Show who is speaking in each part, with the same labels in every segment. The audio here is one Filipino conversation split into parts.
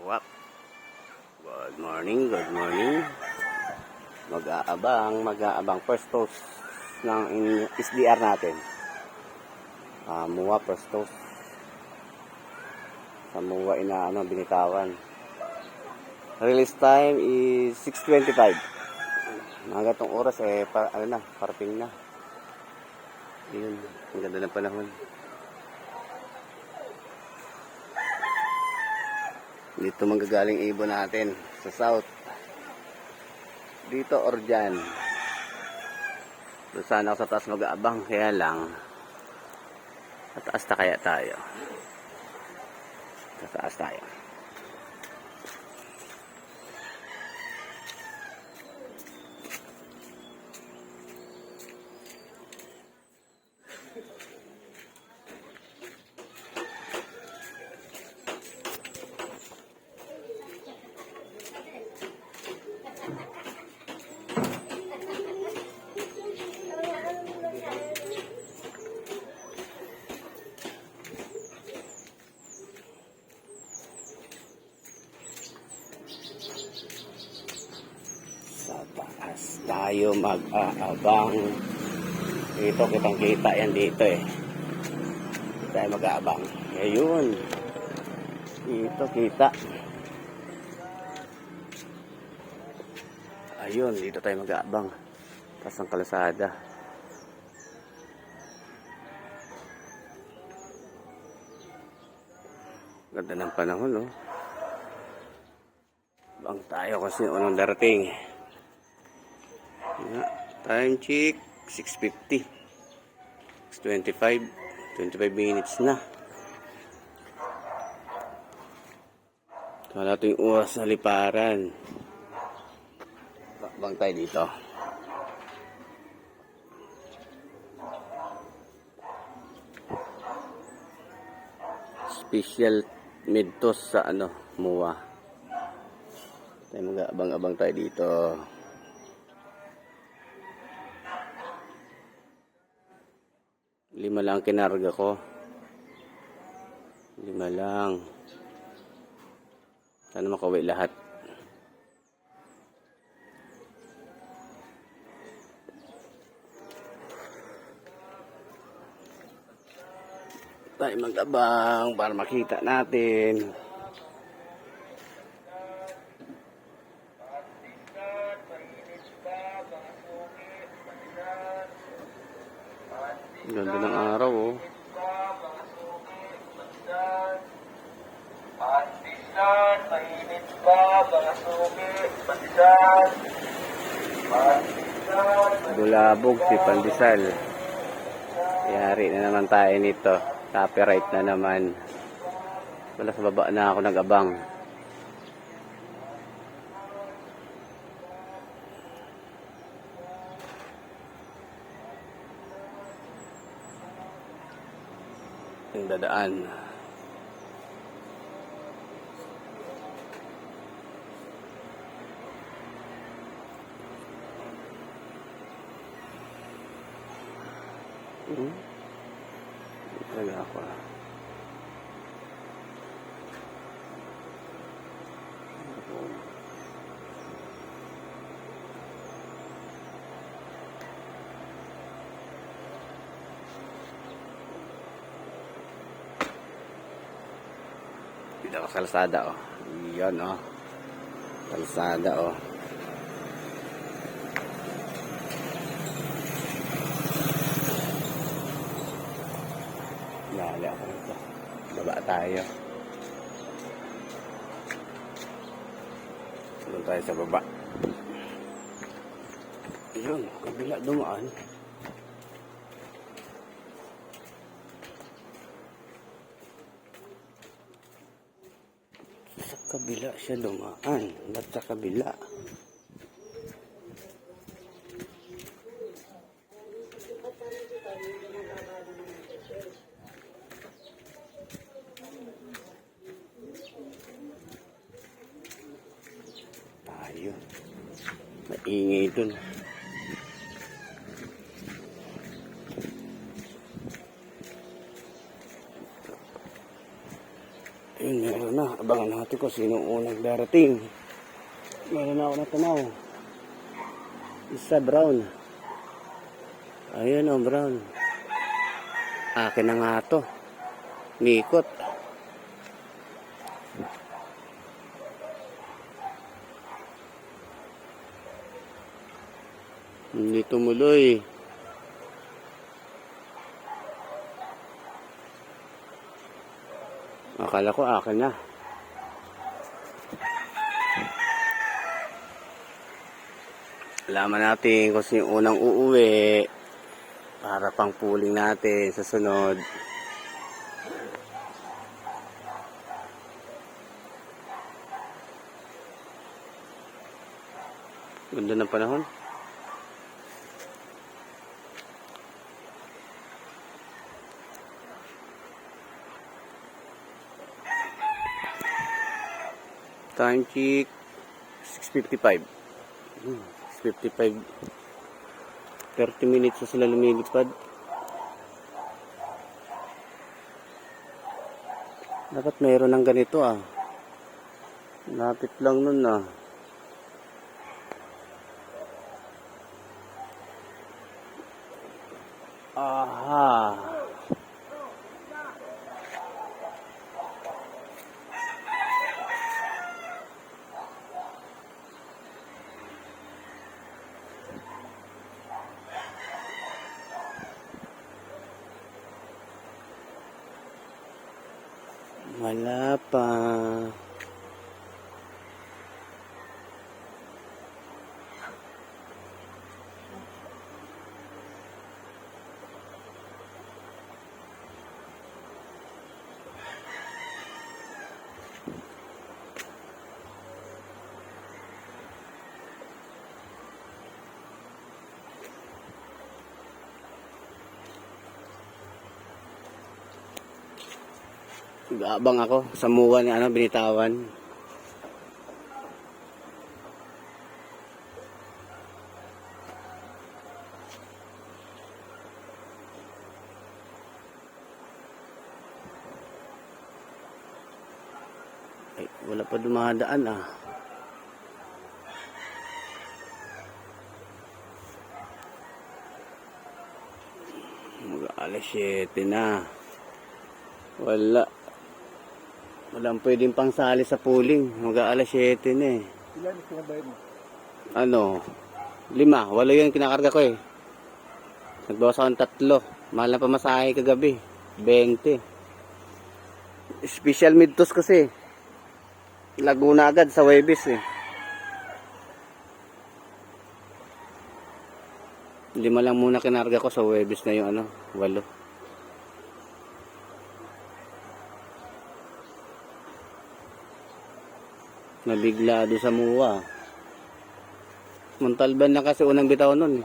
Speaker 1: Wap. Good morning, good morning. Mag-aabang first toast ng SDR natin. Muwa first toast. Sa muwa binitawan. Release time is 6:25. Mga gatong oras parating na. Yun, ang ganda ng panahon. Dito manggagaling ibon natin sa south. Dito or dyan. Doon sana ako sa taas mag-aabang. Kaya lang sa taas na kaya tayo. Sa taas tayo. Sa taas tayo mag-aabang. Dito kitang kita yan dito eh. Dito tayo mag-aabang. Ayun. Dito kita. Ayun, dito tayo mag-aabang. Taas ang kalasada. Ganda ng panahon, oh. Bang tayo kasi unang darating. Time check 6:50. 6:25. 25 minutes na. Kala ito yung oras na liparan. Bang tayo dito. Special midtos sa muwa. Tayo mag-abang-abang tayo dito. Lima lang kinarga ko. 5 lang. Sana makauwi lahat. Tayo mag-abang para makita natin. Ganda ng araw, oh. Bulabog si Pandesal. Yari na naman tayo nito. Copyright na naman. Wala, sa baba na ako nag-abang. Yung dadaan. Talaga ako. Dito ako sa kalsada, oh. Yan, oh. Kalsada, oh. Lala ako nito. Baba tayo. Doon tayo sa baba. Yun, kabila dumaan. Sa kabila siya dumaan. Ba't sa kabila? Tayo. Maingay dun. Ayun, meron na. Abangan natin. natin kung sino unang darating. Meron ako natanaw. Isa brown. Ayun o, brown. Akin na nga to. Nikot. Hindi tumuloy. Akala ko akin na. Alaman natin kung sino unang uuwi para pang puling natin sa sunod. Ganda ng panahon. Time check 6:55. 6:55. 30 minutes na sila lumilipad. Dapat mayroon ng ganito ah. Lapit lang nun ah. Aha. Wala pa. Nag-aabang ako sa muwa ni binitawan. Ay, wala pa dumadaan ah. Mag-alas 7 na. Wala. Walang pwedeng pangsali sa pooling. Mag-aalas 7 na eh.
Speaker 2: Ilan sinabayad mo?
Speaker 1: 5. 8 yun kinakarga ko eh. Nagbawas ako ng 3. Mahal na pamasahe kagabi. 20. Special midtos kasi. Laguna agad sa Webis eh. 5 lang muna kinarga ko sa Webis na yung 8. Nabigla doon sa muwa. Montalban na kasi unang bitaw nun.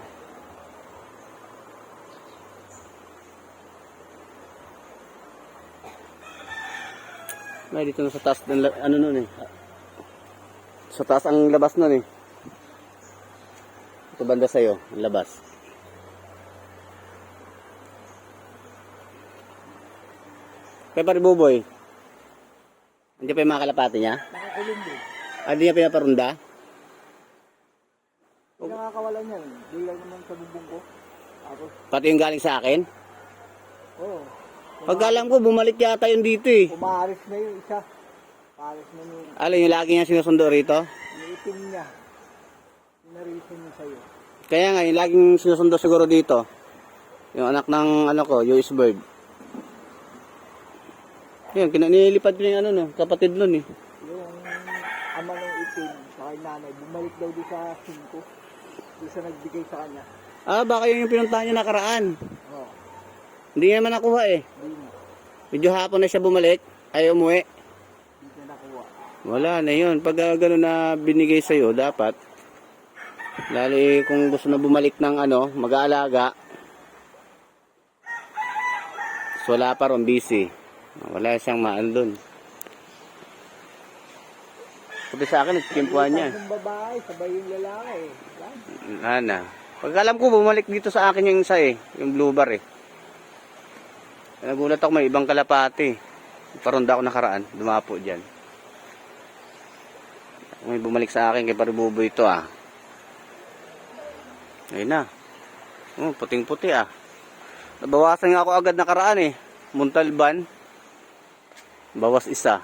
Speaker 1: May dito na sa taas ng nun eh. Sa taas ang labas nun eh. Ito banda sa'yo, ang labas. Kaya pare Buboy, hindi pa yung mga kalapati niya?
Speaker 2: Nakakulong din.
Speaker 1: Hindi niya pinaparunda?
Speaker 2: Hindi nakakawalan yan. Hindi lang naman sa bubong ko. Tapos,
Speaker 1: Pati yung galing sa akin?
Speaker 2: oo.
Speaker 1: Pagkalam ko, bumalik yata yun dito eh.
Speaker 2: Umaris na yung isa. Umaris na yung
Speaker 1: Alin yung lagi niya sinusundo rito?
Speaker 2: itim niya. Sinarisin niya sa'yo.
Speaker 1: Kaya nga, yung laging sinusundo siguro dito. Yung anak ng US Bird. Yun, nilipad ko yung kapatid nun eh.
Speaker 2: Yung ama ng itim sa nanay, bumalik daw doon sa 5. Doon sa nagbigay sa kanya.
Speaker 1: Baka yun yung pinuntahan niya nakaraan.
Speaker 2: Oo.
Speaker 1: Hindi niya naman nakuha eh.
Speaker 2: Hindi na.
Speaker 1: Medyo hapon na siya bumalik, ay umuwi.
Speaker 2: Hindi na nakuha.
Speaker 1: Wala na yun. Pag gano'n na binigay sa'yo, dapat. Lalo kung gusto na bumalik ng mag-aalaga. So, wala pa ron, busy. Wala siyang maan doon. Sabi sa akin, nagkimpuan niya.
Speaker 2: Yung babae, sabay yung lalaki.
Speaker 1: Ana. Pag alam ko, bumalik dito sa akin yung isa eh. Yung blue bar eh. Nagulat ako, may ibang kalapati. Parunda ako nakaraan. Dumapo dyan. May bumalik sa akin kay Paribubo ito ah. Ayun na. Oh, puting-puti ah. Nabawasan nga ako agad nakaraan eh. Muntalban. Bawas isa.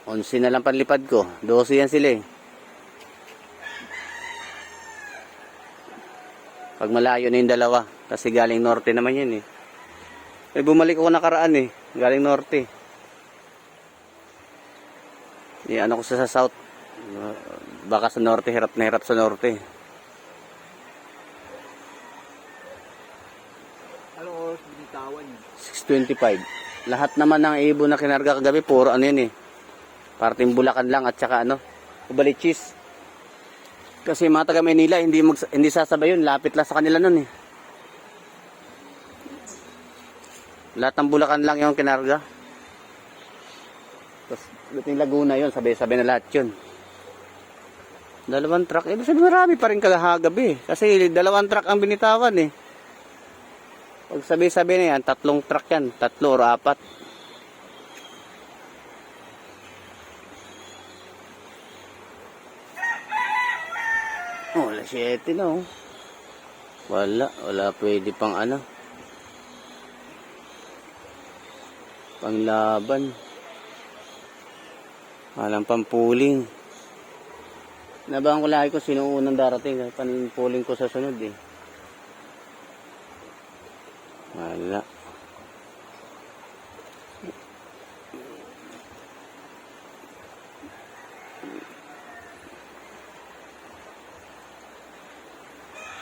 Speaker 1: 11 na lang panlipad ko. 12 yan sila eh. Pag malayo na yung dalawa. Kasi galing norte naman yun eh. Eh bumalik ako nakaraan eh. Galing norte. Ano ko sa south. Baka sa norte, hirap na hirap sa norte.
Speaker 2: Anong oras binitawan yun?
Speaker 1: 6:25. Lahat naman ng ibon na kinarga kagabi, puro ano yun eh. Parting Bulacan lang at saka ano, Ubalichis. Kasi mga taga Manila, hindi sasabay yun. Lapit lang sa kanila nun eh. Lahat ng Bulacan lang yung kinarga. Tapos, yung Laguna yun, sabay-sabay na lahat yun. 2 truck. Eh, kasi marami pa rin kagagabi. Kasi 2 truck ang binitawan eh. Pag sabay-sabay na yan, 3 truck yan. 3 or 4. Oh, 7 na oh. Wala pwede pang ano. Panglaban. Walang pampuling. Nabangan ko lagi ko sino unang darating. Pampuling ko sa sunod eh. Wala.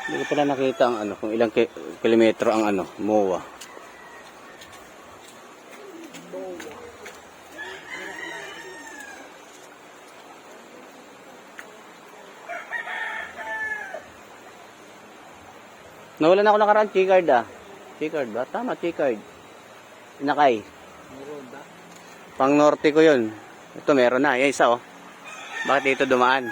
Speaker 1: Hindi ko pala nakita ang ano, kung ilang kilometro ang ano, MOA. Nawala na ako nakaraan, Chicard ah. Chicard ba? Tama, Chicard. Inakay.
Speaker 2: Meron ba?
Speaker 1: Pang norte ko yun. Ito meron na. Yan isa oh. Bakit dito dumaan?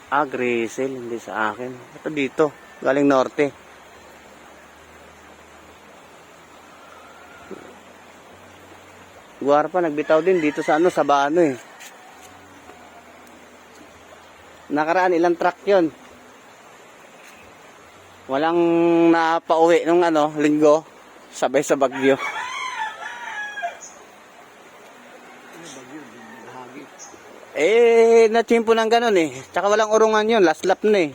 Speaker 1: Ah, Grisel. Hindi sa akin. Ito dito. Galing norte. Guwar pa. Nagbitaw din dito sa ano. Sa Bano eh. Nakaraan ilang truck yun. Walang napauwi nung ano, linggo, sabay sa Bagyo. Eh, natsimpo ng ganun eh. Tsaka walang urungan yun, last lap na eh.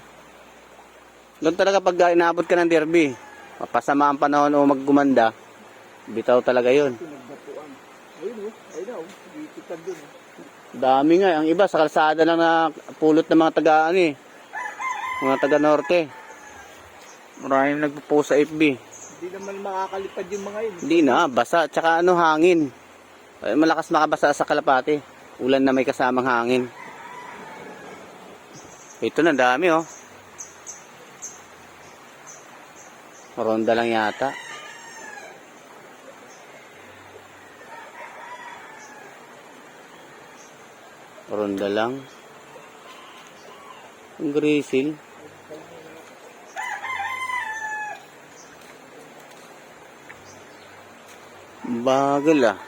Speaker 1: Doon talaga pag inaabot ka ng derby, mapasama ang panahon o maggumanda, bitaw talaga yun.
Speaker 2: Ayun oh, ayun oh, dito ka dun oh.
Speaker 1: Dami nga, ang iba sa kalsada lang na pulot ng mga taga ano eh. Mga taga norte. Maraming nagpo-post sa FB.
Speaker 2: Hindi naman makakalipad yung mga yun.
Speaker 1: Hindi na, basa. Tsaka ano, hangin. Malakas makabasa sa Kalapati. Ulan na may kasamang hangin. Ito na, dami oh. Ronda lang yata. Ronda lang. Ang Grisel. Bagal ah.